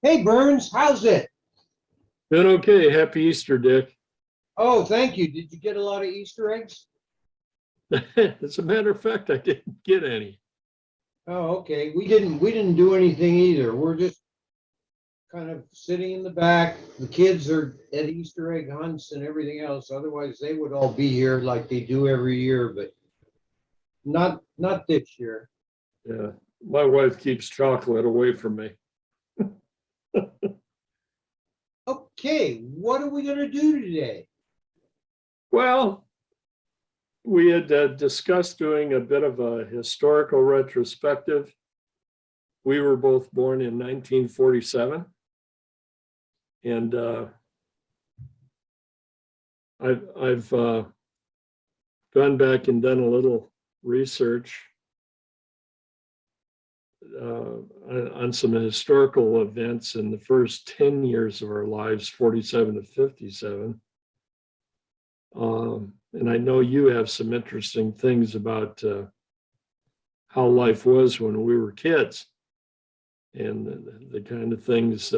Hey Burns, how's it? Been okay. Happy Easter, Dick. Oh, thank you. Did you get a lot of Easter eggs? As a matter of fact, I didn't get any. Oh, okay. We didn't do anything either. We're just kind of sitting in the back. The kids are at Easter egg hunts and everything else. Otherwise, they would all be here like they do every year, but not this year. Yeah, my wife keeps chocolate away from me. Okay, what are we gonna do today? Well, we had discussed doing a bit of a historical retrospective. We were both born in 1947, and I've gone back and done a little research on some historical events in the first 10 years of our lives, 47 to 57. And I know you have some interesting things about how life was when we were kids and the kind of things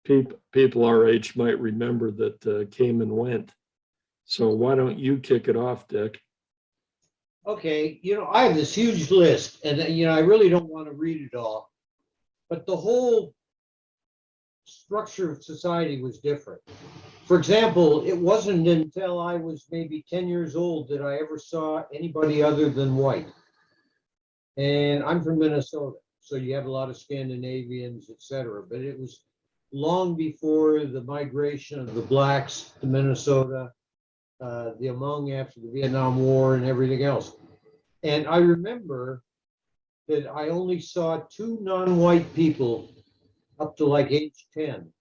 people our age might remember that came and went. So why don't you kick it off, Dick? Okay, I have this huge list, and I really don't want to read it all, but the whole structure of society was different. For example, it wasn't until I was maybe 10 years old that I ever saw anybody other than white. And I'm from Minnesota, so you have a lot of Scandinavians, etc. But it was long before the migration of the blacks to Minnesota, the Hmong after the Vietnam War, and everything else. And I remember that I only saw two non-white people up to like age 10.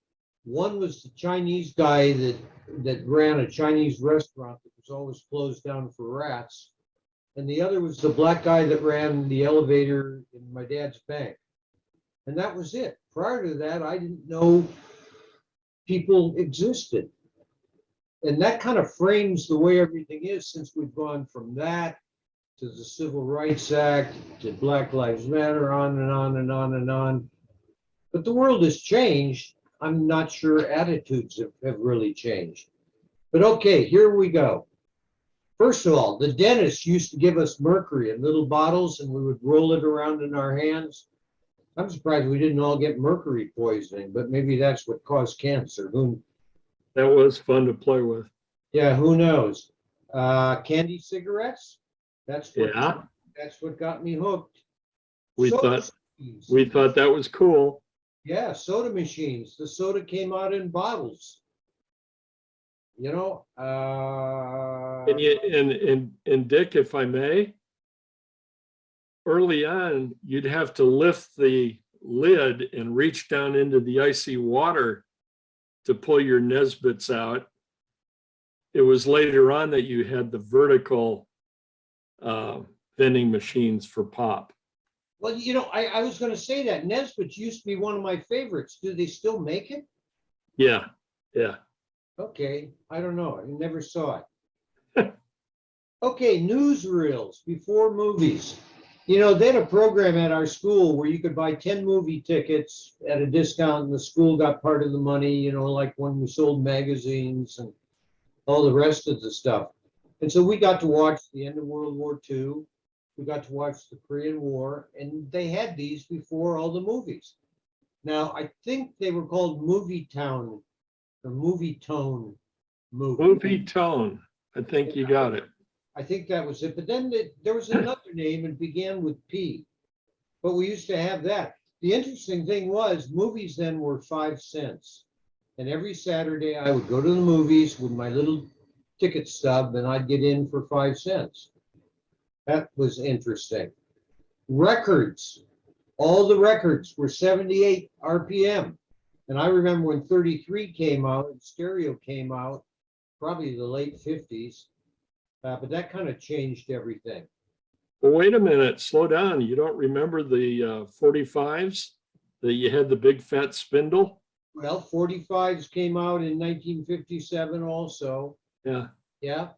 One was the Chinese guy that ran a Chinese restaurant that was always closed down for rats, and the other was the black guy that ran the elevator in my dad's bank. And that was it. Prior to that, I didn't know people existed. And that kind of frames the way everything is since we've gone from that to the Civil Rights Act to Black Lives Matter, on and on and on and on. But the world has changed. I'm not sure attitudes have really changed. But okay, here we go. First of all, the dentist used to give us mercury in little bottles and we would roll it around in our hands. I'm surprised we didn't all get mercury poisoning, but maybe that's what caused cancer. That was fun to play with. Yeah, who knows? Candy cigarettes. That's what Yeah, that's what got me hooked. we Soda thought machines. we thought that was cool. Yeah, soda machines. The soda came out in bottles. You know, And you and Dick, if I may, early on, you'd have to lift the lid and reach down into the icy water to pull your Nesbits out. It was later on that you had the vertical uh, vending machines for pop. well, I was going to say that Nesbitt used to be one of my favorites. Do they still make it? Yeah, yeah. Okay, I don't know. I never saw it. Okay, newsreels before movies. They had a program at our school where you could buy 10 movie tickets at a discount and the school got part of the money, like when we sold magazines and all the rest of the stuff. And so we got to watch the end of World War II. We got to watch the Korean War, and they had these before all the movies. Now, I think they were called Movie Town or Movie Tone movie. Movie tone. I think you got it. I think that was it. But then there was another name and began with P. But we used to have that. The interesting thing was movies then were 5 cents. And every Saturday I would go to the movies with my little ticket stub and I'd get in for 5 cents. That was interesting. Records. All the records were 78 RPM. And I remember when 33 came out and stereo came out, probably the late 50s. But that kind of changed everything. Well, wait a minute. Slow down. You don't remember the 45s that you had the big fat spindle? Well, 45s came out in 1957 also. Yeah. Yeah.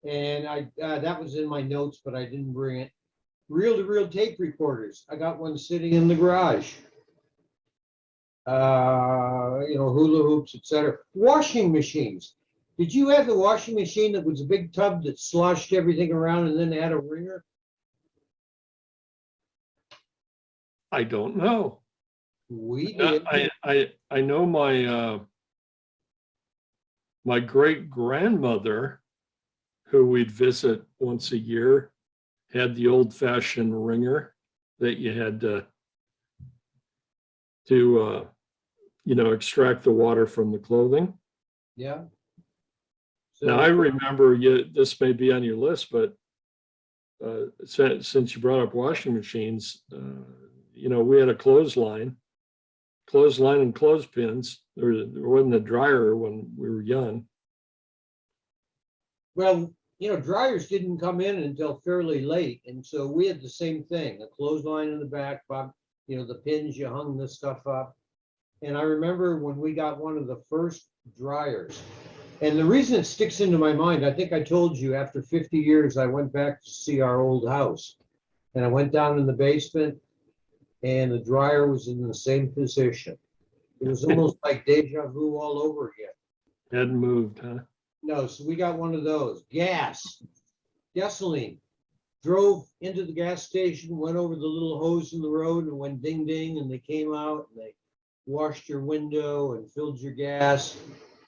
And I that was in my notes, but I didn't bring it. Reel to reel tape recorders. I got one sitting in the garage. hula hoops, etc. Washing machines. Did you have the washing machine that was a big tub that sloshed everything around and then had a wringer? I don't know. We did. I know my great grandmother, who we'd visit once a year, had the old fashioned wringer that you had to extract the water from the clothing. Yeah. Now I remember this may be on your list, but since you brought up washing machines, we had a clothesline and clothespins. There wasn't a dryer when we were young. Well, dryers didn't come in until fairly late, and so we had the same thing, a clothesline in the back, Bob, the pins, you hung the stuff up. And I remember when we got one of the first dryers, and the reason it sticks into my mind, I think I told you, after 50 years, I went back to see our old house. And I went down in the basement, and the dryer was in the same position. It was almost like deja vu all over again. Hadn't moved, huh? No, so we got one of those. Gasoline. Drove into the gas station, went over the little hose in the road and went ding ding, and they came out and they washed your window and filled your gas.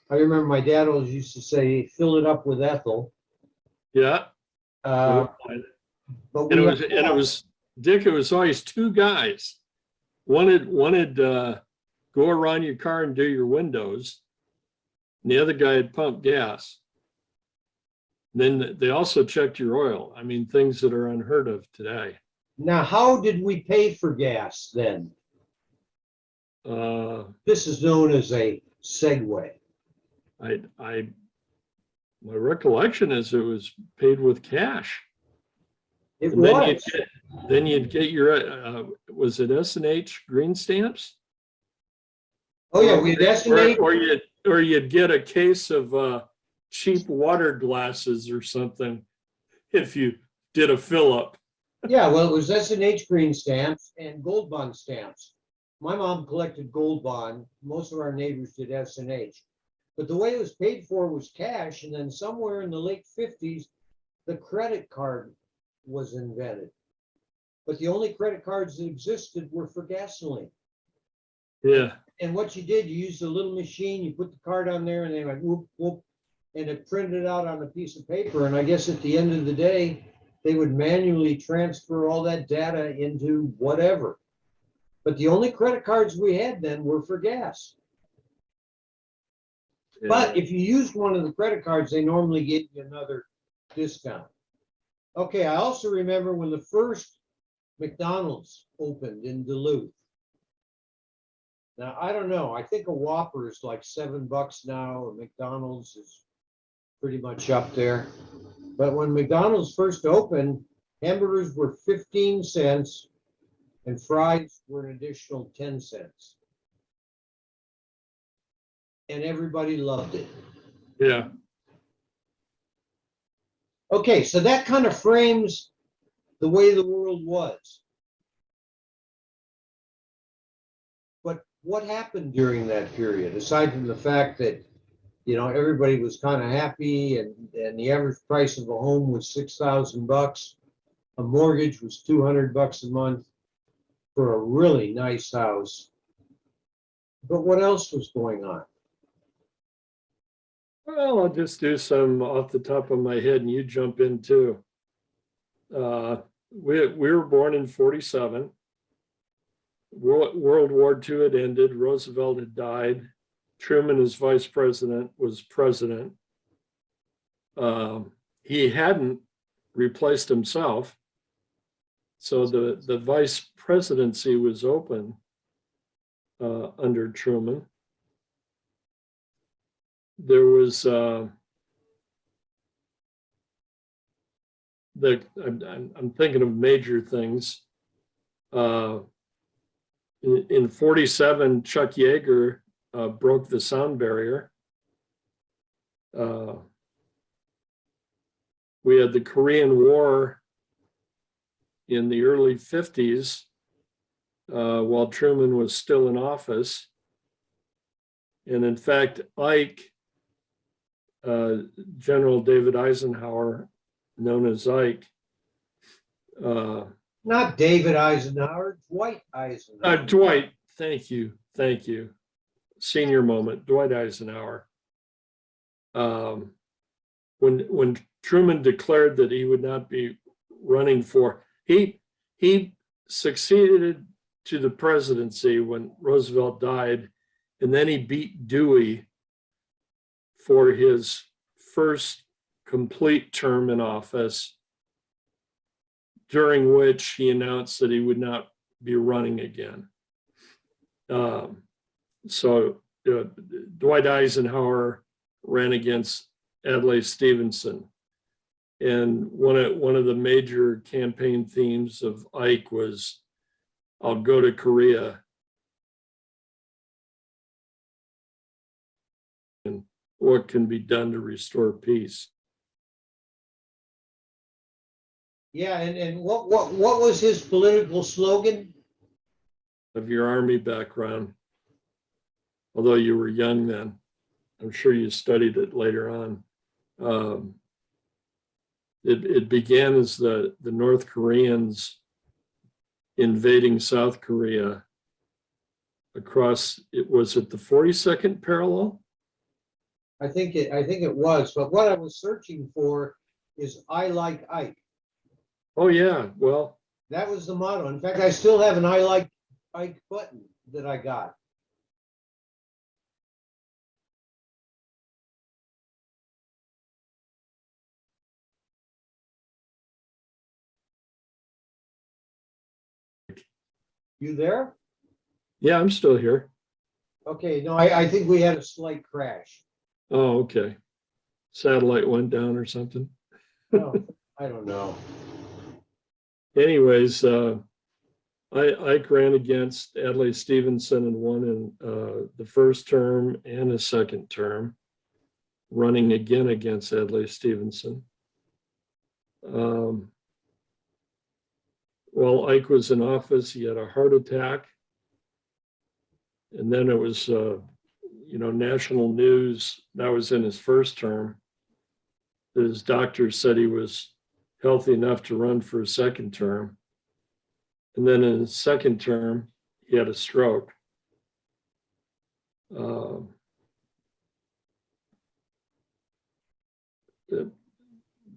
I remember my dad always used to say, fill it up with ethyl. Yeah. But and it was Dick, it was always two guys. One go around your car and do your windows. And the other guy had pumped gas. Then they also checked your oil. I mean, things that are unheard of today. Now, how did we pay for gas then? This is known as a segue. My recollection is it was paid with cash. It was. Then you'd get your was it S&H green stamps? Oh yeah, we had S&H. Or you'd get a case of cheap water glasses or something if you did a fill up. Yeah, well, it was S&H green stamps and gold bond stamps. My mom collected gold bond. Most of our neighbors did S&H. But the way it was paid for was cash, and then somewhere in the late 50s, the credit card was invented. But the only credit cards that existed were for gasoline. Yeah. And what you did, you used a little machine, you put the card on there, and they went whoop, whoop, and it printed out on a piece of paper. And I guess at the end of the day, they would manually transfer all that data into whatever. But the only credit cards we had then were for gas. Yeah. But if you used one of the credit cards, they normally gave you another discount. Okay, I also remember when the first McDonald's opened in Duluth. Now, I don't know. I think a Whopper is like $7 now, and McDonald's is pretty much up there. But when McDonald's first opened, hamburgers were 15 cents and fries were an additional 10 cents. And everybody loved it. Yeah. Okay, so that kind of frames the way the world was. But what happened during that period, aside from the fact that, everybody was kind of happy and the average price of a home was $6,000. A mortgage was $200 a month for a really nice house. But what else was going on? Well, I'll just do some off the top of my head and you jump in too. We were born in 47. World War II had ended. Roosevelt had died. Truman, as vice president, was president. He hadn't replaced himself. So the vice presidency was open under Truman. There was I'm thinking of major things. In 47, Chuck Yeager broke the sound barrier. We had the Korean War in the early 50s while Truman was still in office. And in fact, Ike, General David Eisenhower, known as Ike, Not David Eisenhower, Dwight Eisenhower. Dwight, thank you. Senior moment, Dwight Eisenhower. When Truman declared that he would not be running for, he succeeded to the presidency when Roosevelt died, and then he beat Dewey for his first complete term in office, during which he announced that he would not be running again. So Dwight Eisenhower ran against Adlai Stevenson. And one of the major campaign themes of Ike was, "I'll go to Korea and what can be done to restore peace." Yeah, and what was his political slogan? Of your Army background, although you were young then, I'm sure you studied it later on. It began as the North Koreans invading South Korea across, was it the 42nd parallel? I think it was, but what I was searching for is "I like Ike." Oh yeah, well, That was the motto. In fact, I still have an "I like Ike" button that I got. You there? yeah, I'm still here. Okay, no, I think we had a slight crash. Oh, okay. Satellite went down or something. No, I don't know. Anyways, Ike ran against Adlai Stevenson and won in the first term and a second term, running again against Adlai Stevenson. While Ike was in office, he had a heart attack. And then it was, national news, that was in his first term, that his doctor said he was healthy enough to run for a second term. And then in his second term, he had a stroke.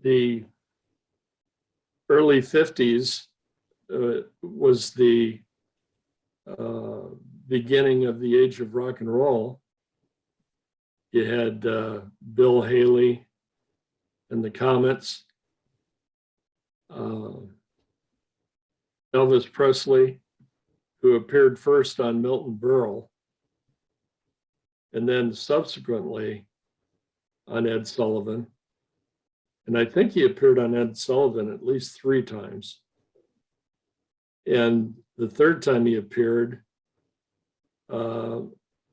The early 50s was the beginning of the age of rock and roll. You had Bill Haley and the Comets, Elvis Presley, who appeared first on Milton Berle, and then subsequently on Ed Sullivan. And I think he appeared on Ed Sullivan at least 3 times. And the third time he appeared,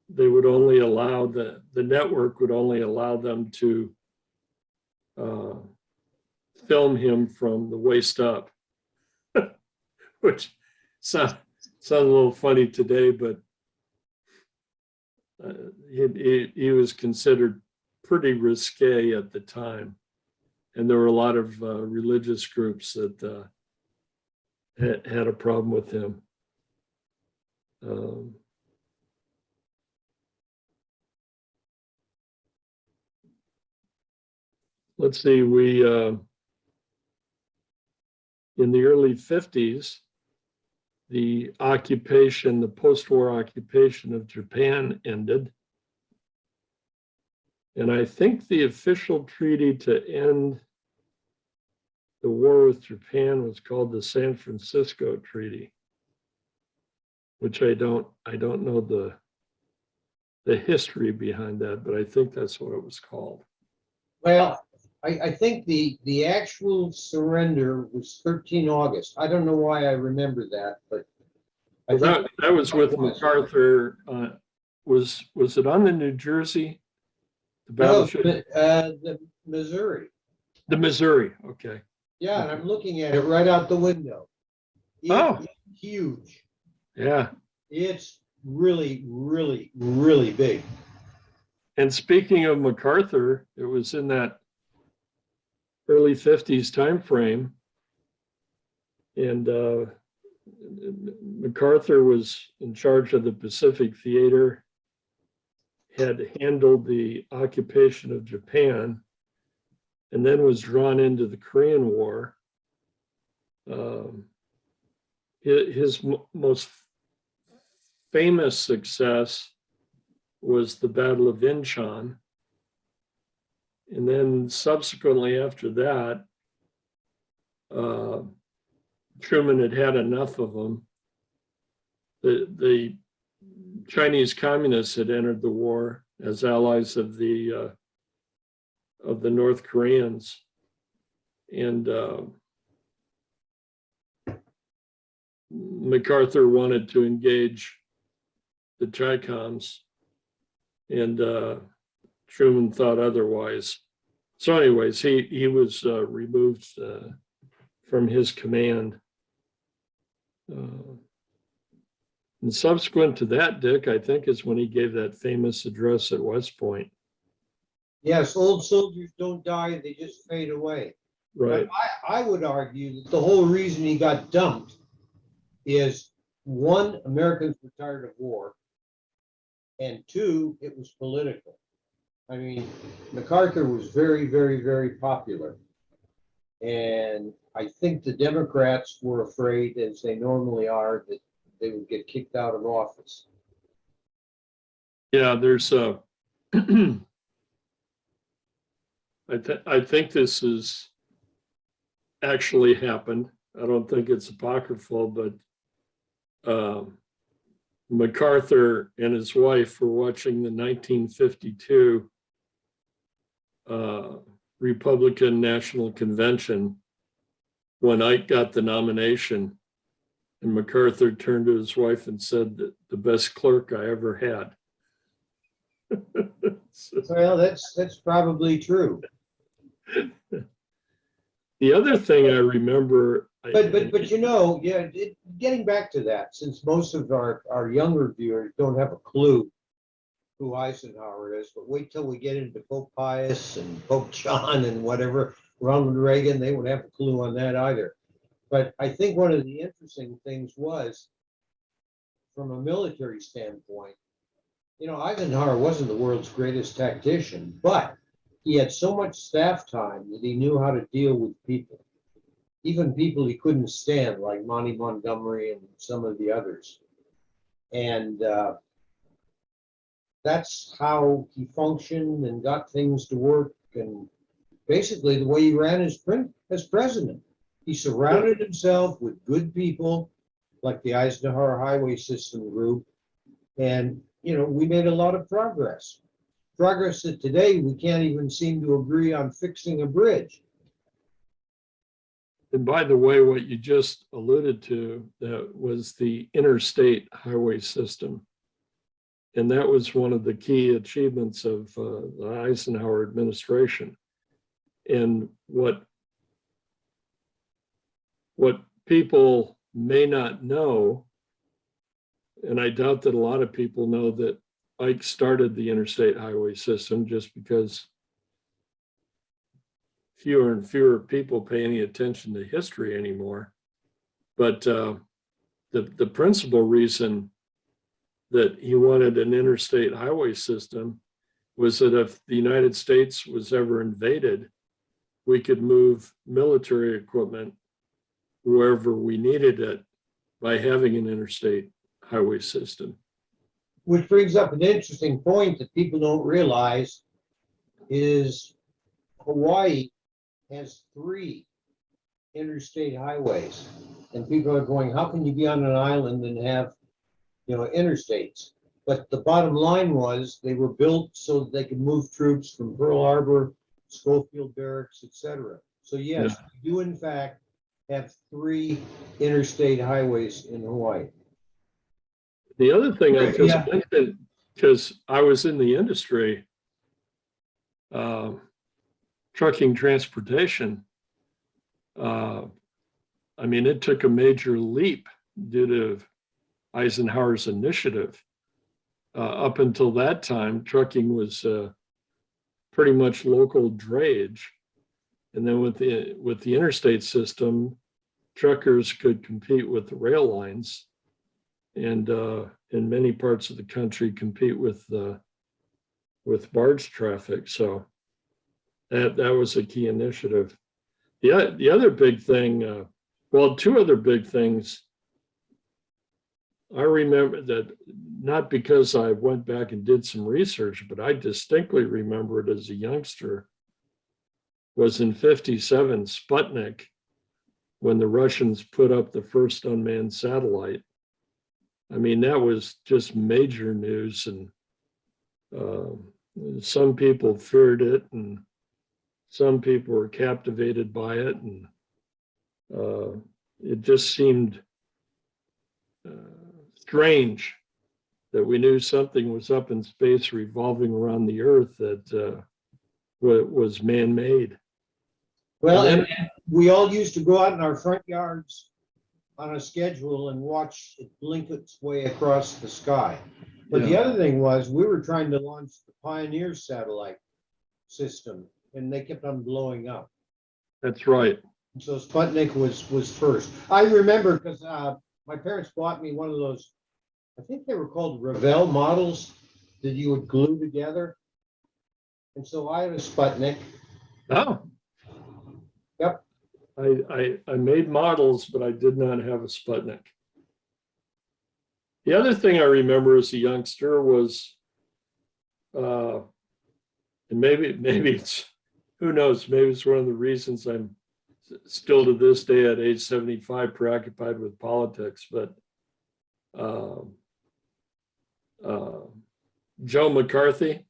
they would only allow, the network would only allow them to film him from the waist up, which sounds a little funny today, but he was considered pretty risque at the time. And there were a lot of religious groups that had a problem with him. Let's see, in the early 50s, the post-war occupation of Japan ended. And I think the official treaty to end the war with Japan was called the San Francisco Treaty, which I don't know the history behind that, but I think that's what it was called. Well, I think the actual surrender was 13 August. I don't know why I remember that, but that was with MacArthur. Was it on the New Jersey? The battleship? No, the Missouri. The Missouri, okay. Yeah, and I'm looking at it right out the window. It's huge. Yeah. It's really, really, really big. And speaking of MacArthur, it was in that early 50s timeframe. And MacArthur was in charge of the Pacific Theater, had handled the occupation of Japan, and then was drawn into the Korean War. His most famous success was the Battle of Incheon. And then subsequently after that, Truman had had enough of them. The Chinese communists had entered the war as allies of the North Koreans, and MacArthur wanted to engage the Chi-Coms, and Truman thought otherwise. So anyways, he was removed from his command. And subsequent to that, Dick, I think is when he gave that famous address at West Point. Yes, old soldiers don't die, they just fade away. Right. But I would argue that the whole reason he got dumped is, one, Americans were tired of war, and two, it was political. I mean, MacArthur was very, very, very popular. And I think the Democrats were afraid, as they normally are, that they would get kicked out of office. Yeah, there's a I think this has actually happened. I don't think it's apocryphal, but MacArthur and his wife were watching the 1952 Republican National Convention when Ike got the nomination, and MacArthur turned to his wife and said that the best clerk I ever had. Well, that's probably true. The other thing I remember, But you know, yeah, getting back to that, since most of our younger viewers don't have a clue who Eisenhower is, but wait till we get into Pope Pius and Pope John and whatever, Ronald Reagan, they won't have a clue on that either. But I think one of the interesting things was, from a military standpoint, you know, Eisenhower wasn't the world's greatest tactician, but he had so much staff time that he knew how to deal with people, even people he couldn't stand, like Monty Montgomery and some of the others. And that's how he functioned and got things to work, and basically the way he ran as president. He surrounded himself with good people like the Eisenhower Highway System Group, and you know, we made a lot of progress. Progress that today we can't even seem to agree on fixing a bridge. and by the way, what you just alluded to, that was the interstate highway system. And that was one of the key achievements of the Eisenhower administration. And what people may not know, and I doubt that a lot of people know, that Ike started the interstate highway system, just because fewer and fewer people pay any attention to history anymore. But the principal reason that he wanted an interstate highway system was that if the United States was ever invaded, we could move military equipment wherever we needed it by having an interstate highway system. Which brings up an interesting point that people don't realize is Hawaii has 3 interstate highways. And people are going, how can you be on an island and have, you know, interstates? But the bottom line was they were built so that they could move troops from Pearl Harbor, Schofield Barracks, etc. So yes, we do in fact have 3 interstate highways in Hawaii. The other thing I just mentioned, because I was in the industry, trucking transportation, I mean, it took a major leap due to Eisenhower's initiative. up until that time, trucking was pretty much local drayage. And then with the interstate system, truckers could compete with the rail lines, and in many parts of the country compete with barge traffic. So that was a key initiative. The other big thing, well, two other big things. I remember that, not because I went back and did some research, but I distinctly remember it as a youngster, was in '57 Sputnik, when the Russians put up the first unmanned satellite. I mean, that was just major news, and some people feared it, and some people were captivated by it, and it just seemed strange that we knew something was up in space revolving around the Earth that was man-made. Well, and we all used to go out in our front yards on a schedule and watch it blink its way across the sky. But the other thing was, we were trying to launch the Pioneer satellite system, and they kept on blowing up. That's right. And so Sputnik was first. I remember because my parents bought me one of those, I think they were called Revell models that you would glue together. And so I had a Sputnik. Oh. Yep. I made models, but I did not have a Sputnik. The other thing I remember as a youngster was, and maybe it's, who knows, maybe it's one of the reasons I'm still to this day at age 75 preoccupied with politics, but Joe McCarthy.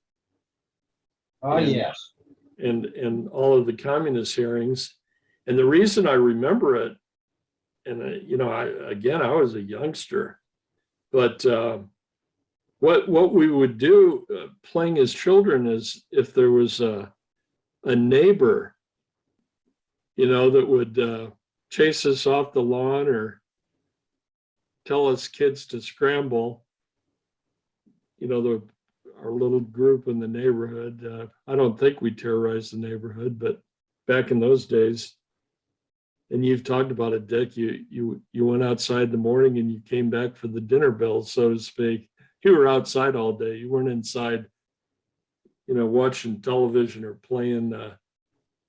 Oh, yes. And all of the communist hearings. And the reason I remember it, and I was a youngster, but what we would do playing as children is, if there was a neighbor, that would chase us off the lawn or tell us kids to scramble, our little group in the neighborhood. I don't think we terrorized the neighborhood, but back in those days, and you've talked about it, Dick, you went outside in the morning and you came back for the dinner bell, so to speak. You were outside all day. You weren't inside, watching television or playing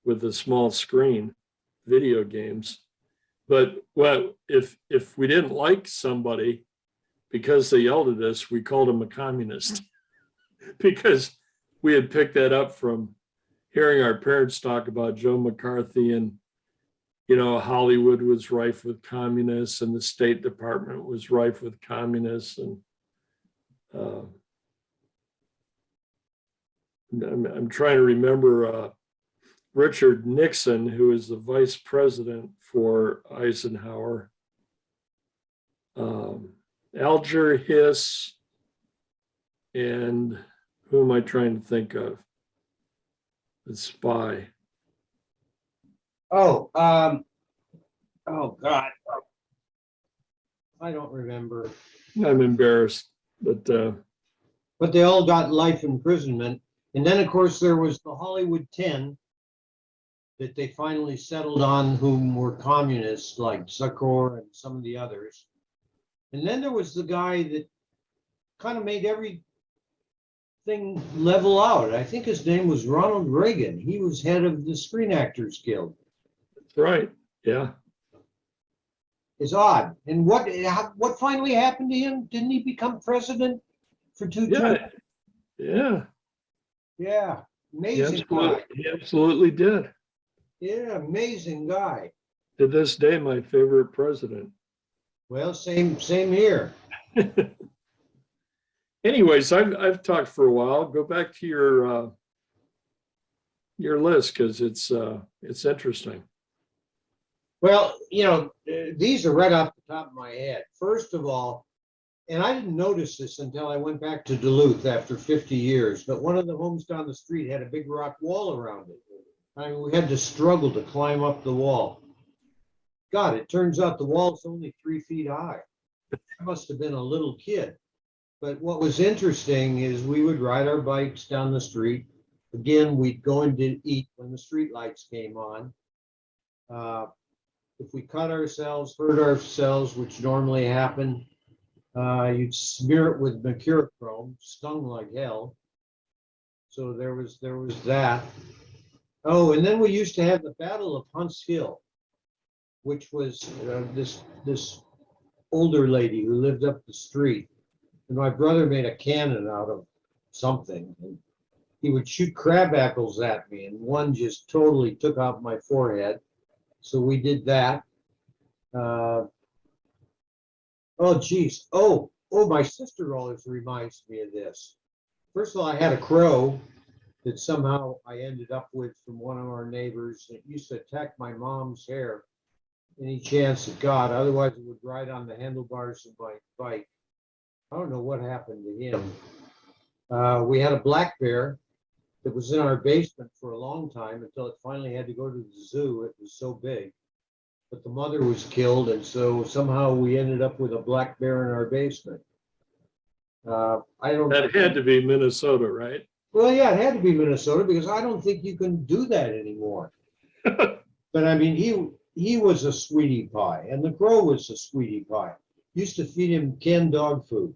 with a small screen, video games. But if we didn't like somebody because they yelled at us, we called them a communist because we had picked that up from hearing our parents talk about Joe McCarthy, and Hollywood was rife with communists, and the State Department was rife with communists, and I'm trying to remember Richard Nixon, who was the vice president for Eisenhower, Alger Hiss, and who am I trying to think of? The spy. Oh, oh God. I don't remember. I'm embarrassed, but they all got life imprisonment. And then, of course, there was the Hollywood 10 that they finally settled on, whom were communists like Zukor and some of the others. And then there was the guy that kind of made everything level out. I think his name was Ronald Reagan. He was head of the Screen Actors Guild. That's right. Yeah. It's odd. And what finally happened to him? Didn't he become president for 2 terms? Yeah. Yeah. Amazing guy. He absolutely did. Yeah, amazing guy. To this day, my favorite president. Well, same here. Anyways, I've talked for a while. Go back to your list, because it's interesting. Well, these are right off the top of my head. First of all, and I didn't notice this until I went back to Duluth after 50 years, but one of the homes down the street had a big rock wall around it. I mean, we had to struggle to climb up the wall. God, it turns out the wall's only 3 feet high. I must have been a little kid. But what was interesting is we would ride our bikes down the street. Again, we'd go in to eat when the street lights came on. If we cut ourselves, hurt ourselves, which normally happened, you'd smear it with mercurochrome, stung like hell. So there was that. Oh, and then we used to have the Battle of Hunts Hill, which was this older lady who lived up the street. And my brother made a cannon out of something. And he would shoot crab apples at me, and one just totally took out my forehead. So we did that. Oh, geez. Oh, my sister always reminds me of this. First of all, I had a crow that somehow I ended up with from one of our neighbors. It used to attack my mom's hair any chance it got. Otherwise, it would ride on the handlebars of my bike. I don't know what happened to him. We had a black bear that was in our basement for a long time until it finally had to go to the zoo. It was so big. But the mother was killed, and so somehow we ended up with a black bear in our basement. I don't. That had to be Minnesota, right? Well, yeah, it had to be Minnesota because I don't think you can do that anymore. But I mean, he was a sweetie pie, and the crow was a sweetie pie. Used to feed him canned dog food.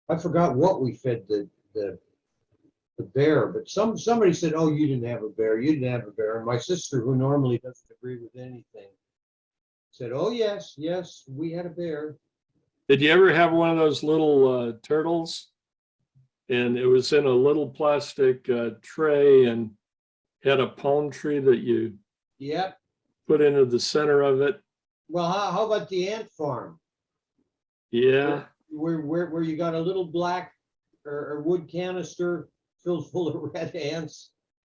I forgot what we fed the bear, but somebody said, "Oh, you didn't have a bear. You didn't have a bear." And my sister, who normally doesn't agree with anything, said, "Oh, yes, we had a bear." Did you ever have one of those little turtles? And it was in a little plastic tray and had a palm tree that you Yep. put into the center of it. Well, how about the ant farm? Yeah. Where you got a little black or wood canister filled full of red ants,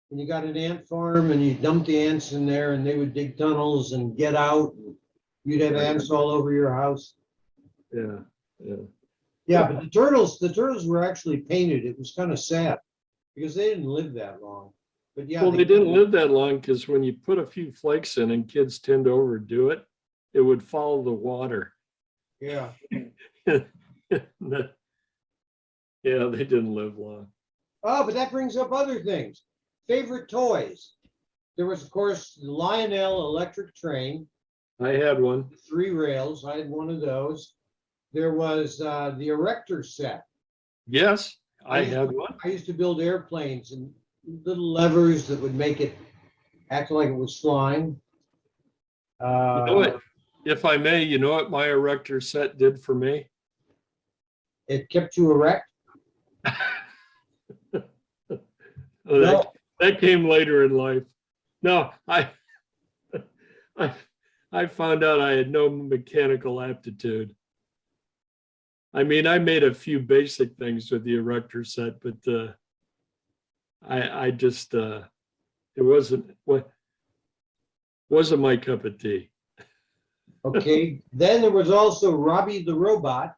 and you got an ant farm, and you dump the ants in there, and they would dig tunnels and get out, and you'd have ants all over your house. Yeah. Yeah, but the turtles were actually painted. It was kind of sad because they didn't live that long. But yeah, Well, they didn't live that long because when you put a few flakes in and kids tend to overdo it, it would follow the water. Yeah. Yeah, they didn't live long. Oh, but that brings up other things. Favorite toys. There was, of course, the Lionel electric train, I had one. 3 rails. I had one of those. There was the Erector set. Yes, I had one. I used to build airplanes and little levers that would make it act like it was flying. You know what? If I may, you know what my Erector set did for me? It kept you erect. That came later in life. No, I found out I had no mechanical aptitude. I mean, I made a few basic things with the Erector set, but I just it wasn't my cup of tea. Okay. Then there was also Robbie the Robot.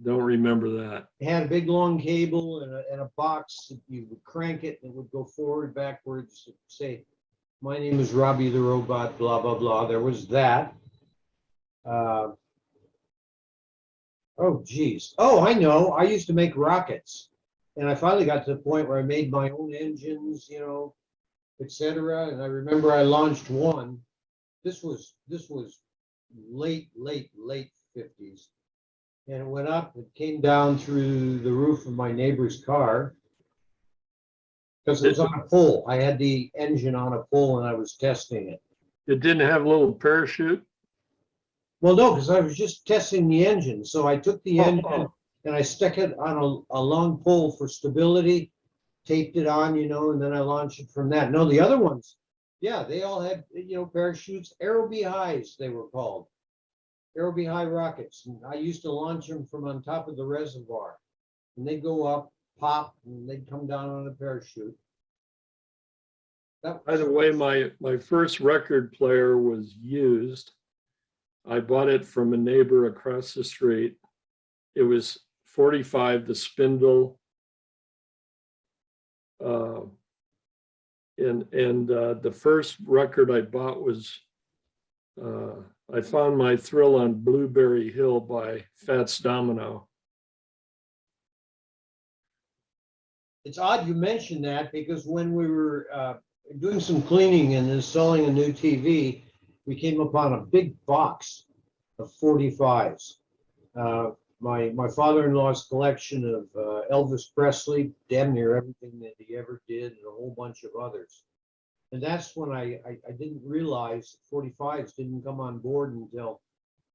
Don't remember that. It had a big long cable and a box. You would crank it and it would go forward, backwards, say, "My name is Robbie the Robot," blah, blah, blah. There was that. Oh, geez. Oh, I know. I used to make rockets. And I finally got to the point where I made my own engines, etc. And I remember I launched one. This was late 50s. And it went up, it came down through the roof of my neighbor's car because it was on a pole. I had the engine on a pole and I was testing it. It didn't have a little parachute? Well, no, because I was just testing the engine. So I took the engine and I stuck it on a long pole for stability, taped it on, and then I launched it from that. No, the other ones, yeah, they all had, parachutes, Aero-Behighs, they were called. Aero-Behi rockets. And I used to launch them from on top of the reservoir. And they'd go up, pop, and they'd come down on a parachute. By the way, my first record player was used. I bought it from a neighbor across the street. It was 45, the spindle. The first record I bought was I found my thrill on Blueberry Hill by Fats Domino. it's odd you mentioned that because when we were doing some cleaning and installing a new TV, we came upon a big box of 45s. My father-in-law's collection of Elvis Presley, damn near everything that he ever did, and a whole bunch of others. And that's when I didn't realize 45s didn't come on board until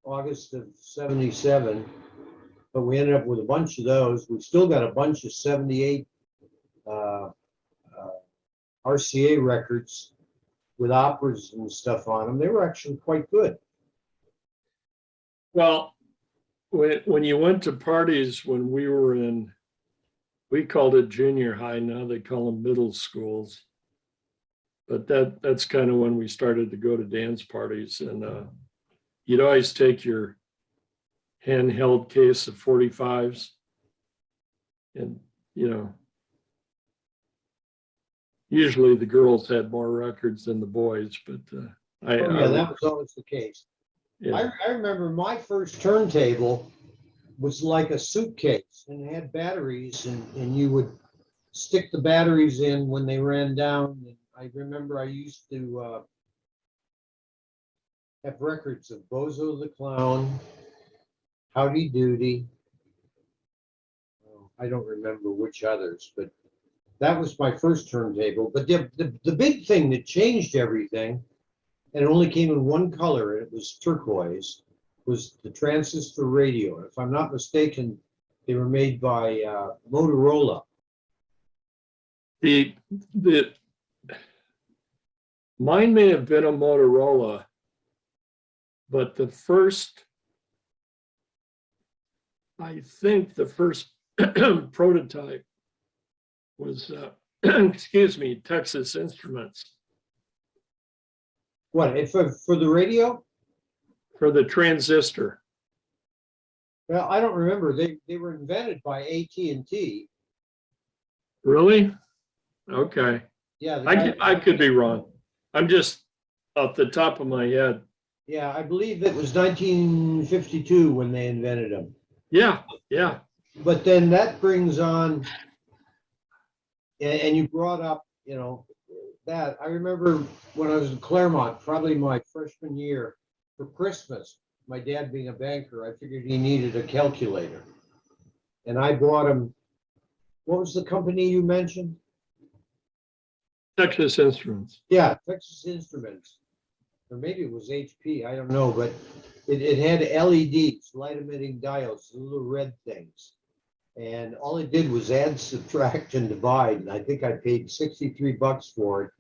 August of '77. But we ended up with a bunch of those. We've still got a bunch of '78 RCA records with operas and stuff on them. They were actually quite good. Well, when you went to parties when we were in, we called it junior high, now they call them middle schools. But that's kind of when we started to go to dance parties, and you'd always take your handheld case of 45s, and usually the girls had more records than the boys, but That was always the case. yeah. I remember my first turntable was like a suitcase and it had batteries, and you would stick the batteries in when they ran down. And I remember I used to have records of Bozo the Clown, Howdy Doody. I don't remember which others, but that was my first turntable. But the big thing that changed everything, and it only came in one color, and it was turquoise, was the transistor radio. If I'm not mistaken, they were made by Motorola. Mine may have been a Motorola, but I think the first prototype was, excuse me, Texas Instruments. What, for the radio? For the transistor. Well, I don't remember. They were invented by AT&T. Really? Okay. Yeah. I could be wrong. I'm just off the top of my head. Yeah, I believe it was 1952 when they invented them. Yeah. But then that brings on, and you brought up, that. I remember when I was in Claremont, probably my freshman year, for Christmas, my dad being a banker, I figured he needed a calculator. And I bought him, what was the company you mentioned? Texas Instruments. Yeah, Texas Instruments. Or maybe it was HP, I don't know, but it had LEDs, light emitting diodes, the little red things. And all it did was add, subtract, and divide. And I think I paid 63 bucks for it.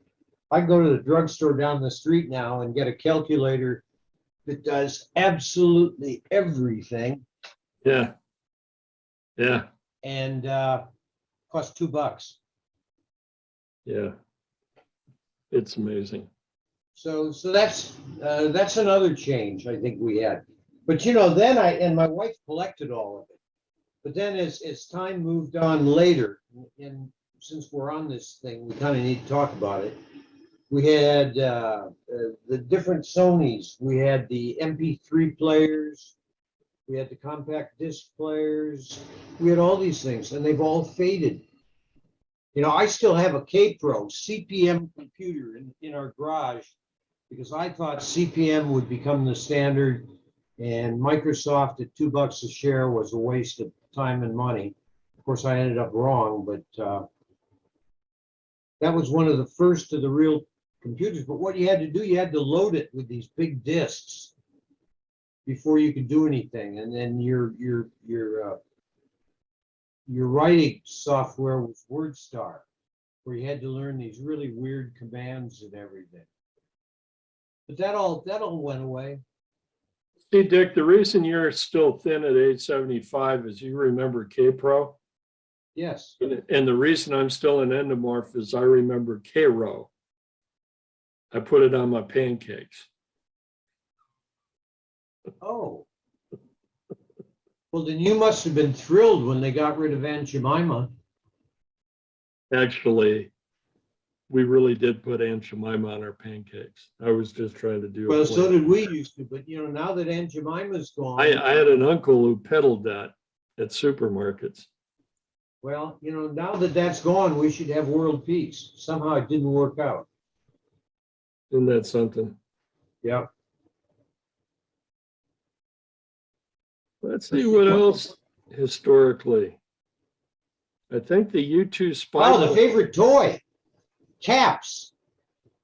I go to the drugstore down the street now and get a calculator that does absolutely everything. Yeah. And cost $2. Yeah. It's amazing. So that's another change I think we had. But then and my wife collected all of it. But then as time moved on later, and since we're on this thing, we kind of need to talk about it. We had the different Sonys. We had the MP3 players. We had the compact disc players. We had all these things, and they've all faded. I still have a K-Pro CPM computer in our garage because I thought CPM would become the standard, and Microsoft at $2 a share was a waste of time and money. Of course, I ended up wrong, but that was one of the first of the real computers. But what you had to do, you had to load it with these big disks before you could do anything. And then your writing software was WordStar, where you had to learn these really weird commands and everything. But that all went away. See, Dick, the reason you're still thin at age 75 is you remember K-Pro. Yes. And the reason I'm still an endomorph is I remember K-Row. I put it on my pancakes. Oh. Well, then you must have been thrilled when they got rid of Aunt Jemima. Actually, we really did put Aunt Jemima on our pancakes. I was just trying to do it. Well, so did we used to, but now that Aunt Jemima's gone. I had an uncle who peddled that at supermarkets. Well, now that that's gone, we should have world peace. Somehow it didn't work out. Isn't that something? Yeah. Let's see what else historically. I think the U-2 spy. Oh, the favorite toy, caps.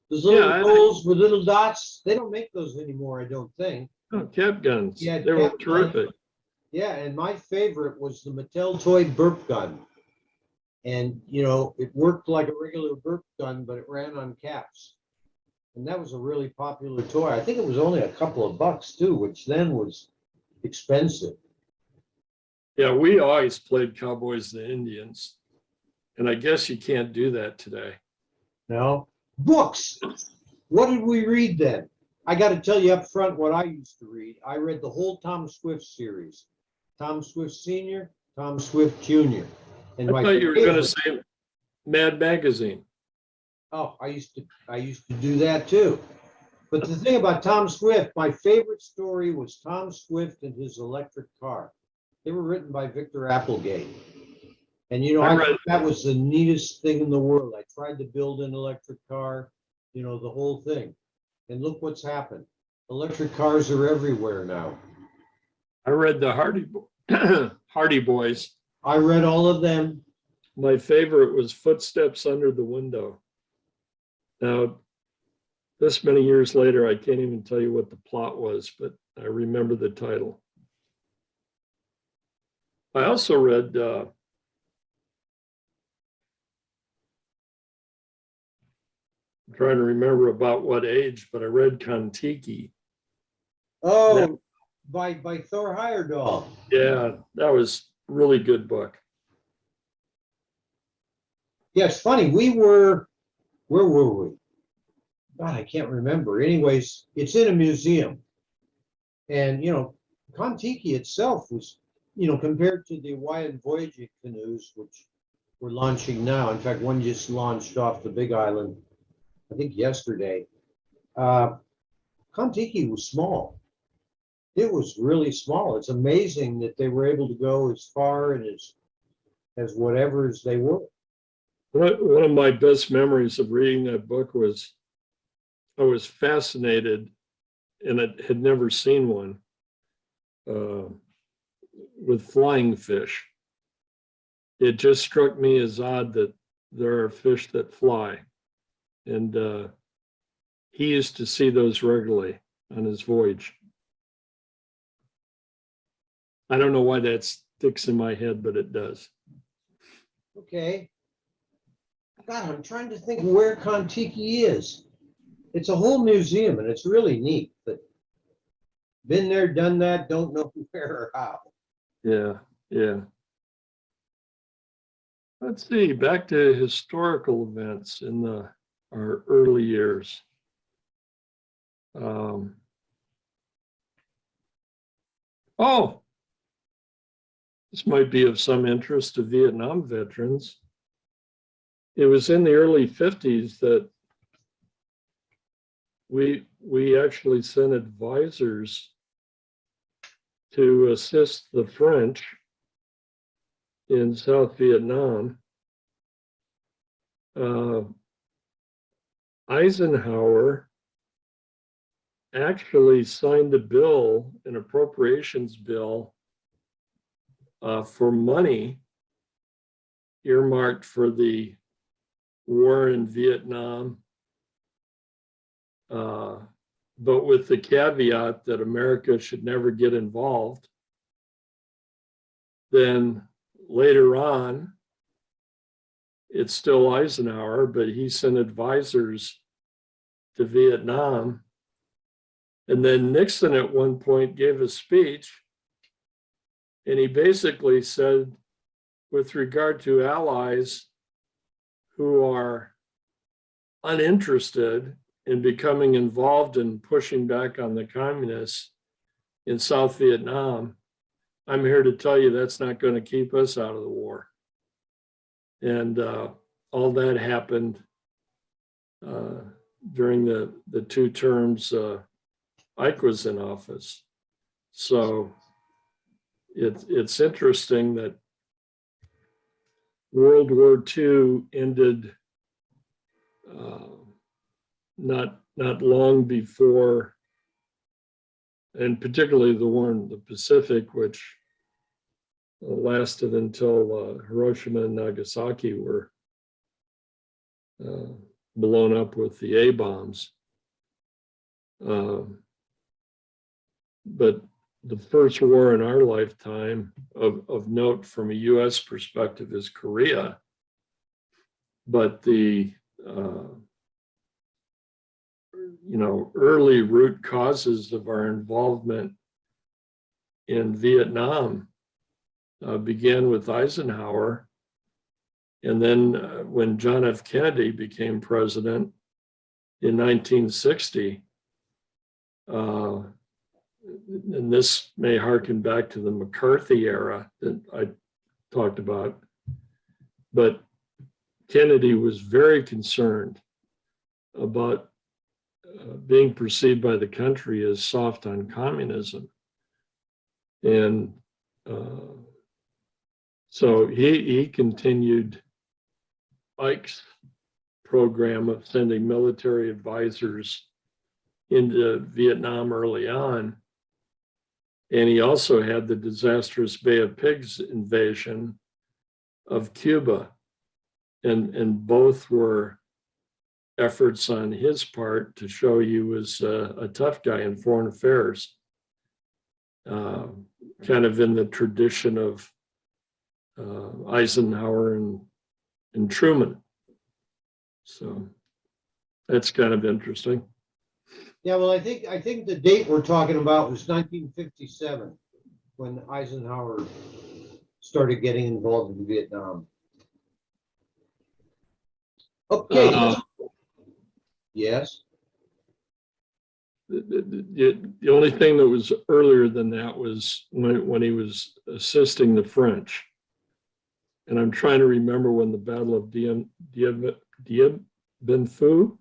Those little Yeah, holes with little dots. They don't make those anymore, I don't think. oh, cap guns. Yeah, They were cap guns. terrific. Yeah, and my favorite was the Mattel toy burp gun. And, it worked like a regular burp gun, but it ran on caps. And that was a really popular toy. I think it was only a couple of bucks too, which then was expensive. Yeah, we always played Cowboys and Indians. And I guess you can't do that today. No. Books. What did we read then? I got to tell you up front what I used to read. I read the whole Tom Swift series. Tom Swift Sr., Tom Swift Jr. And I thought you were going to say Mad Magazine. Oh, I used to do that too. But the thing about Tom Swift, my favorite story was Tom Swift and his electric car. They were written by Victor Applegate. And I thought that was the neatest thing in the world. I tried to build an electric car, the whole thing. And look what's happened. Electric cars are everywhere now. I read the Hardy Boys. I read all of them. My favorite was Footsteps Under the Window. Now, this many years later, I can't even tell you what the plot was, but I remember the title. I also read I'm trying to remember about what age, but I read Kon-Tiki. Oh, by Thor Heyerdahl. Yeah, that was a really good book. Yeah, it's funny. Where were we? God, I can't remember. Anyways, it's in a museum. And, Kon-Tiki itself was, compared to the Hawaiian voyaging canoes, which we're launching now. In fact, one just launched off the Big Island, I think yesterday. Kon-Tiki was small. It was really small. It's amazing that they were able to go as far and as whatever as they were. One of my best memories of reading that book was I was fascinated, and I had never seen one, with flying fish. It just struck me as odd that there are fish that fly. And he used to see those regularly on his voyage. I don't know why that sticks in my head, but it does. Okay. God, I'm trying to think where Kon-Tiki is. It's a whole museum, and it's really neat. But been there, done that, don't know where or how. Yeah, yeah. Let's see, back to historical events in our early years. Oh, this might be of some interest to Vietnam veterans. It was in the early 50s that we actually sent advisors to assist the French in South Vietnam. Eisenhower actually signed a bill, an appropriations bill, for money earmarked for the war in Vietnam, but with the caveat that America should never get involved. Then later on, it's still Eisenhower, but he sent advisors to Vietnam. And then Nixon at one point gave a speech, and he basically said, with regard to allies who are uninterested in becoming involved in pushing back on the communists in South Vietnam, I'm here to tell you that's not going to keep us out of the war. And all that happened during the two terms Ike was in office. So it's interesting that World War II ended not long before, and particularly the war in the Pacific, which lasted until Hiroshima and Nagasaki were blown up with the A bombs. But the first war in our lifetime of note from a US perspective is Korea. But the early root causes of our involvement in Vietnam began with Eisenhower. And then when John F. Kennedy became president in 1960, and this may harken back to the McCarthy era that I talked about, but Kennedy was very concerned about being perceived by the country as soft on communism. And so he continued Ike's program of sending military advisors into Vietnam early on. And he also had the disastrous Bay of Pigs invasion of Cuba. And both were efforts on his part to show he was a tough guy in foreign affairs, kind of in the tradition of Eisenhower and Truman. So that's kind of interesting. Yeah, well, I think the date we're talking about was 1957, when Eisenhower started getting involved in Vietnam. Okay. Yes. The only thing that was earlier than that was when he was assisting the French. And I'm trying to remember when the Battle of Dien Bien Phu.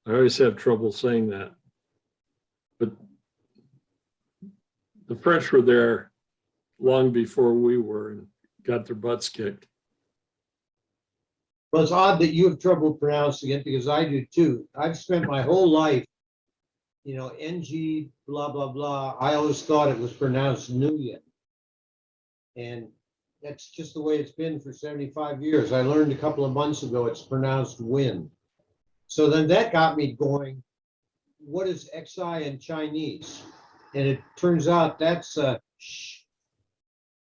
I always have trouble saying that. But the French were there long before we were and got their butts kicked. Well, it's odd that you have trouble pronouncing it, because I do too. I've spent my whole life, NG, blah, blah, blah. I always thought it was pronounced Nguyen. And that's just the way it's been for 75 years. I learned a couple of months ago it's pronounced Win. So then that got me going, what is XI in Chinese? And it turns out that's a sh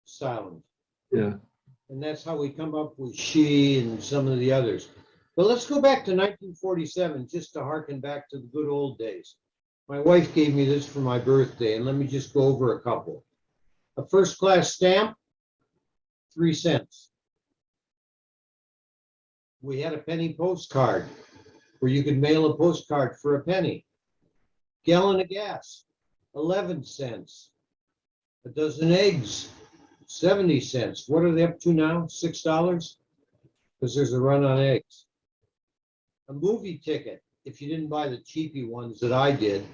sound. Yeah. And that's how we come up with she and some of the others. But let's go back to 1947, just to harken back to the good old days. My wife gave me this for my birthday, and let me just go over a couple. A first class stamp, 3 cents. We had a penny postcard where you could mail a postcard for a penny. Gallon of gas, 11 cents. A dozen eggs, 70 cents. What are they up to now? $6? Because there's a run on eggs. A movie ticket, if you didn't buy the cheapy ones that I did,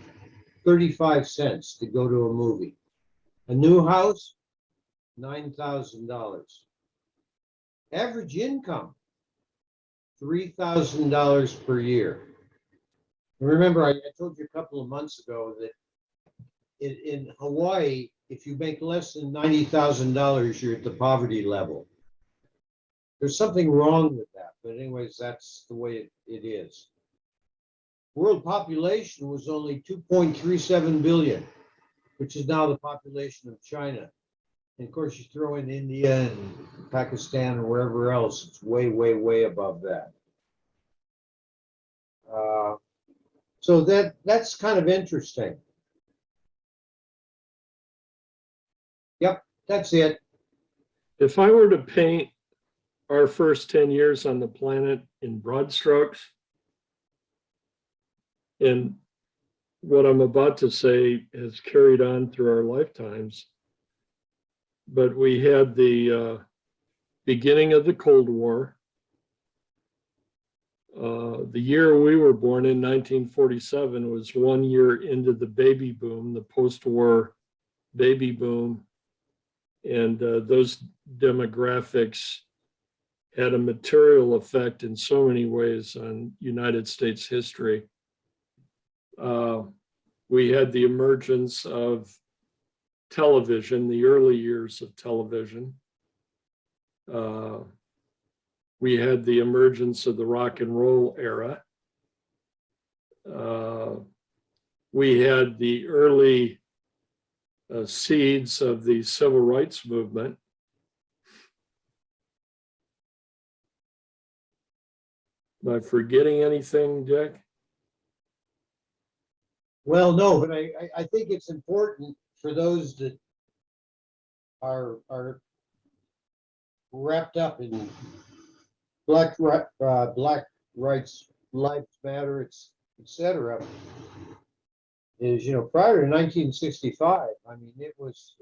35 cents to go to a movie. A new house, $9,000. Average income, $3,000 per year. And remember, I told you a couple of months ago that in Hawaii, if you make less than $90,000, you're at the poverty level. There's something wrong with that, but anyways, that's the way it is. World population was only 2.37 billion, which is now the population of China. And of course, you throw in India and Pakistan or wherever else, it's way, way, way above that. So that's kind of interesting. Yep, that's it. If I were to paint our first 10 years on the planet in broad strokes, and what I'm about to say has carried on through our lifetimes, but we had the beginning of the Cold War. The year we were born in, 1947, was 1 year into the baby boom, the post-war baby boom. And those demographics had a material effect in so many ways on United States history. We had the emergence of television, the early years of television. We had the emergence of the rock and roll era. We had the early seeds of the civil rights movement. Am I forgetting anything, Dick? Well, no, but I think it's important for those that are wrapped up in black rights, lives matter, et cetera, is, prior to 1965, I mean, it was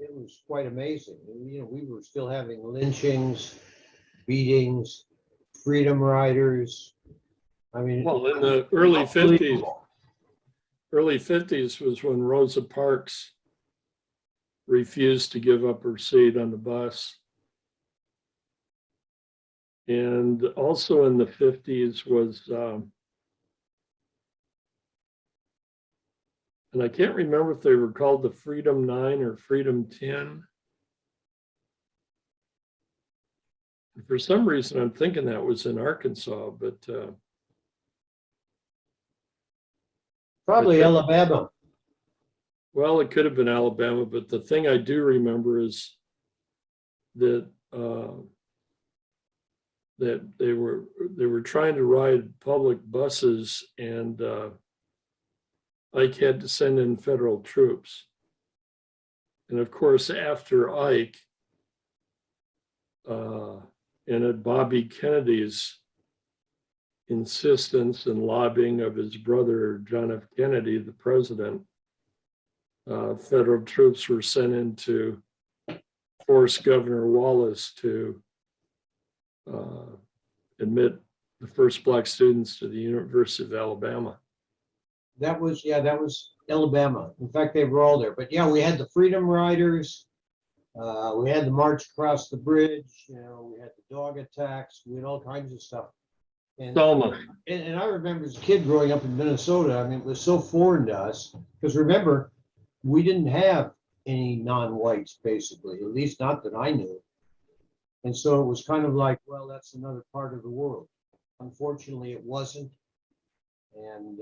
quite amazing. We were still having lynchings, beatings, freedom riders. I mean, Well, in the early 50s was when Rosa Parks refused to give up her seat on the bus. And also in the 50s was, and I can't remember if they were called the Freedom 9 or Freedom 10. For some reason, I'm thinking that was in Arkansas, but probably Alabama. well, it could have been Alabama, but the thing I do remember is that that they were trying to ride public buses, and Ike had to send in federal troops. And of course, after Ike, and at Bobby Kennedy's insistence and lobbying of his brother, John F. Kennedy, the president, federal troops were sent in to force Governor Wallace to admit the first Black students to the University of Alabama. That was Alabama. In fact, they were all there. But yeah, we had the Freedom Riders. We had the March Across the Bridge. We had the dog attacks. We had all kinds of stuff. And I remember as a kid growing up in Minnesota, I mean, it was so foreign to us because remember, we didn't have any non-whites basically, at least not that I knew. And so it was kind of like, well, that's another part of the world. Unfortunately, it wasn't. And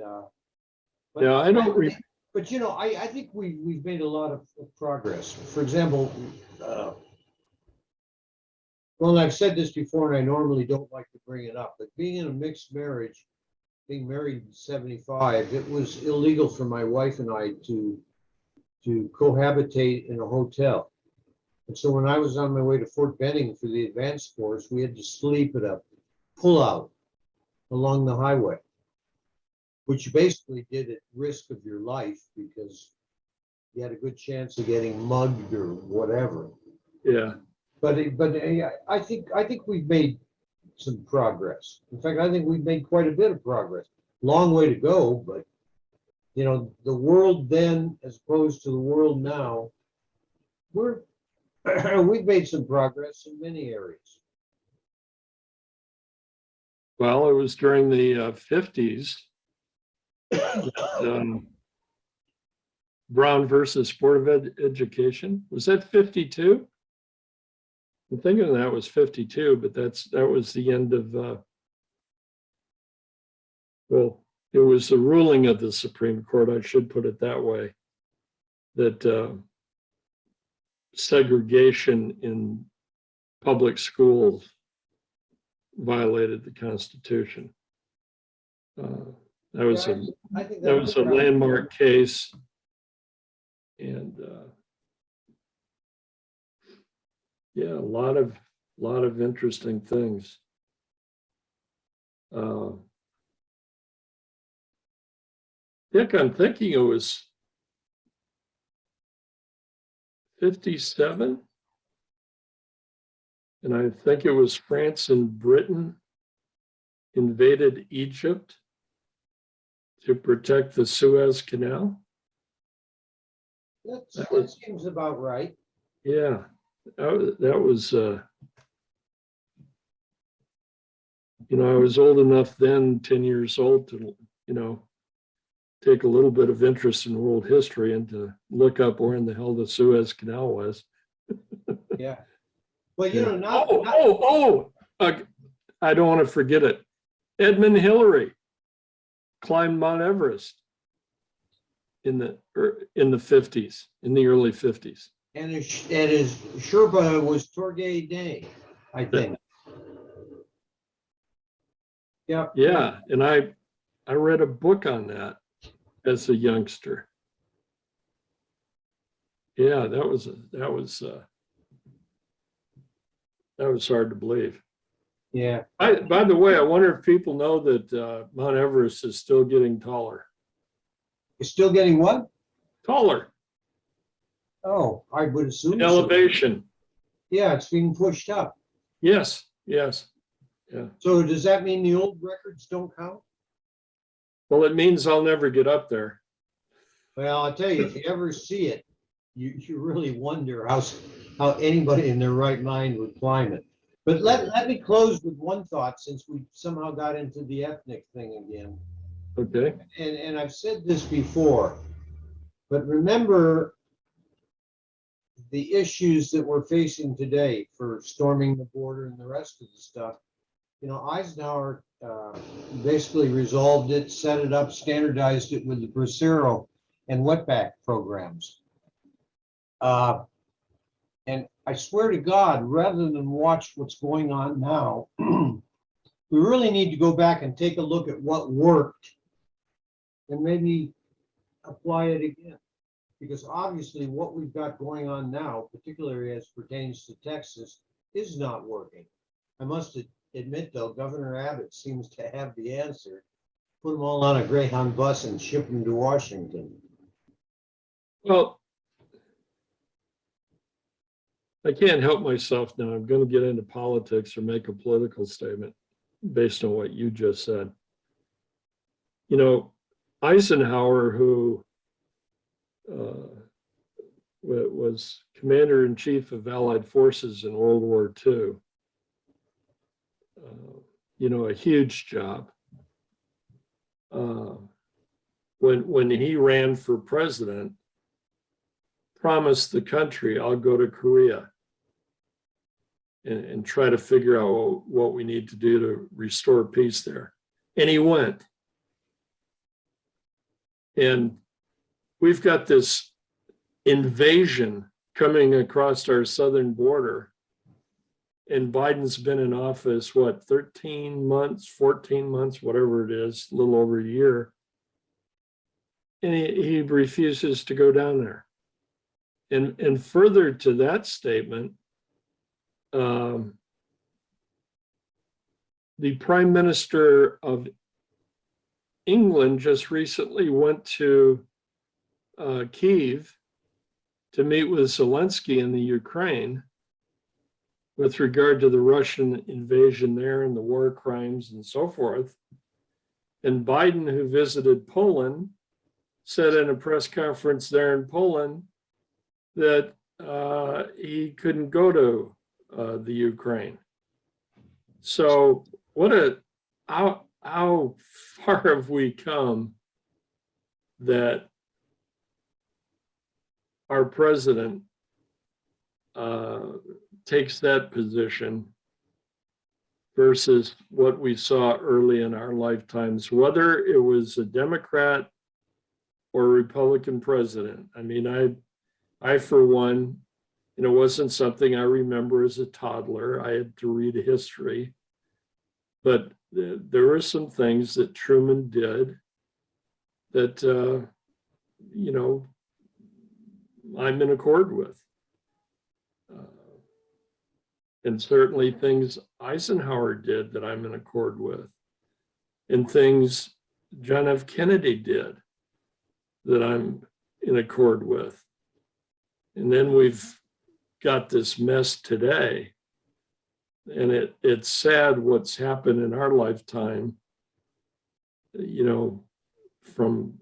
but, yeah, I don't. But I think we've made a lot of progress. For example, well, I've said this before, and I normally don't like to bring it up, but being in a mixed marriage, being married in 75, it was illegal for my wife and I to cohabitate in a hotel. And so when I was on my way to Fort Benning for the advanced course, we had to sleep at a pullout along the highway, which you basically did at risk of your life because you had a good chance of getting mugged or whatever. Yeah. But I think we've made some progress. In fact, I think we've made quite a bit of progress. Long way to go, but the world then, as opposed to the world now, we've made some progress in many areas. Well, it was during the 50s. Brown versus Board of Education. Was that 52? I'm thinking that was 52, but that was the end of, well, it was the ruling of the Supreme Court, I should put it that way, that segregation in public schools violated the Constitution. That was a landmark case, and yeah, a lot of interesting things. Dick, I'm thinking it was 57, and I think it was France and Britain invaded Egypt to protect the Suez Canal. That seems about right. Yeah, that was You know, I was old enough then, 10 years old, to, you know, take a little bit of interest in world history and to look up where in the hell the Suez Canal was. Yeah. Well, you Yeah. know, not, I don't want to forget it. Edmund Hillary climbed Mount Everest in the 50s, in the early 50s. and his Sherpa was Torgay Day, I think. Yep. Yeah, and I read a book on that as a youngster. Yeah, that was hard to believe. Yeah. By the way, I wonder if people know that Mount Everest is still getting taller. You're still getting what? Taller Oh, I would assume in so. elevation. Yeah, it's being pushed up. Yes, yes. Yeah. So does that mean the old records don't count? Well, it means I'll never get up there. Well, I tell you, if you ever see it, you really wonder how anybody in their right mind would climb it. But let me close with one thought, since we somehow got into the ethnic thing again. Okay. And I've said this before, but remember the issues that we're facing today for storming the border and the rest of the stuff. You know, Eisenhower basically resolved it, set it up, standardized it with the Bracero and wetback programs. And I swear to God, rather than watch what's going on now, we really need to go back and take a look at what worked and maybe apply it again. Because obviously what we've got going on now, particularly as pertains to Texas, is not working. I must admit, though, Governor Abbott seems to have the answer. Put them all on a Greyhound bus and ship them to Washington. Well, I can't help myself now. I'm going to get into politics or make a political statement based on what you just said. You know, Eisenhower, who was commander-in-chief of Allied forces in World War II, you know, a huge job. When he ran for president, promised the country, I'll go to Korea and try to figure out what we need to do to restore peace there. And he went. And we've got this invasion coming across our southern border. And Biden's been in office, what, 13 months, 14 months, whatever it is, a little over a year. And he refuses to go down there. And further to that statement, the Prime Minister of England just recently went to Kyiv to meet with Zelensky in the Ukraine with regard to the Russian invasion there and the war crimes and so forth. And Biden, who visited Poland, said in a press conference there in Poland that he couldn't go to the Ukraine. So how far have we come that our president takes that position versus what we saw early in our lifetimes, whether it was a Democrat or a Republican president. I mean, I for one, it wasn't something I remember as a toddler. I had to read history, but there were some things that Truman did that, I'm in accord with. And certainly things Eisenhower did that I'm in accord with, and things John F. Kennedy did that I'm in accord with. And then we've got this mess today. And it's sad what's happened in our lifetime, from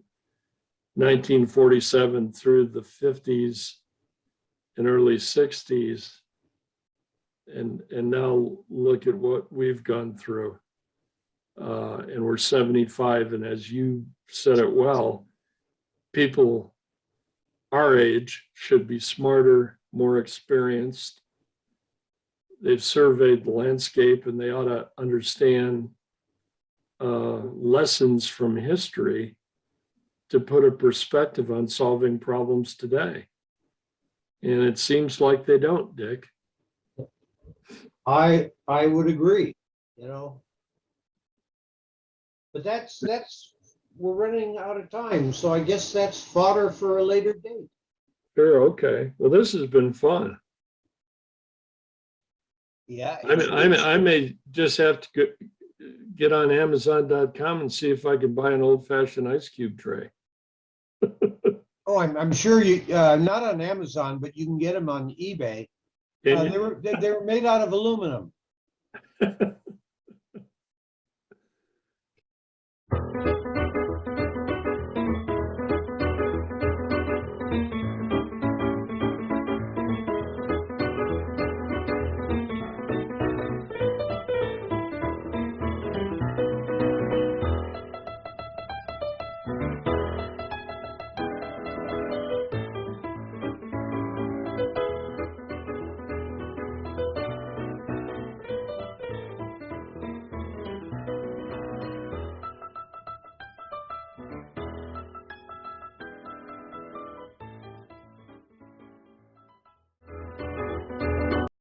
1947 through the 50s and early 60s. And now look at what we've gone through. and we're 75. And as you said it well, people our age should be smarter, more experienced. They've surveyed the landscape and they ought to understand lessons from history to put a perspective on solving problems today. And it seems like they don't, Dick. I would agree, but that's we're running out of time, so I guess that's fodder for a later date. Sure, okay. Well, this has been fun. Yeah. I may just have to get on Amazon.com and see if I can buy an old-fashioned ice cube tray. Oh, I'm sure you, not on Amazon, but you can get them on eBay. They were made out of aluminum.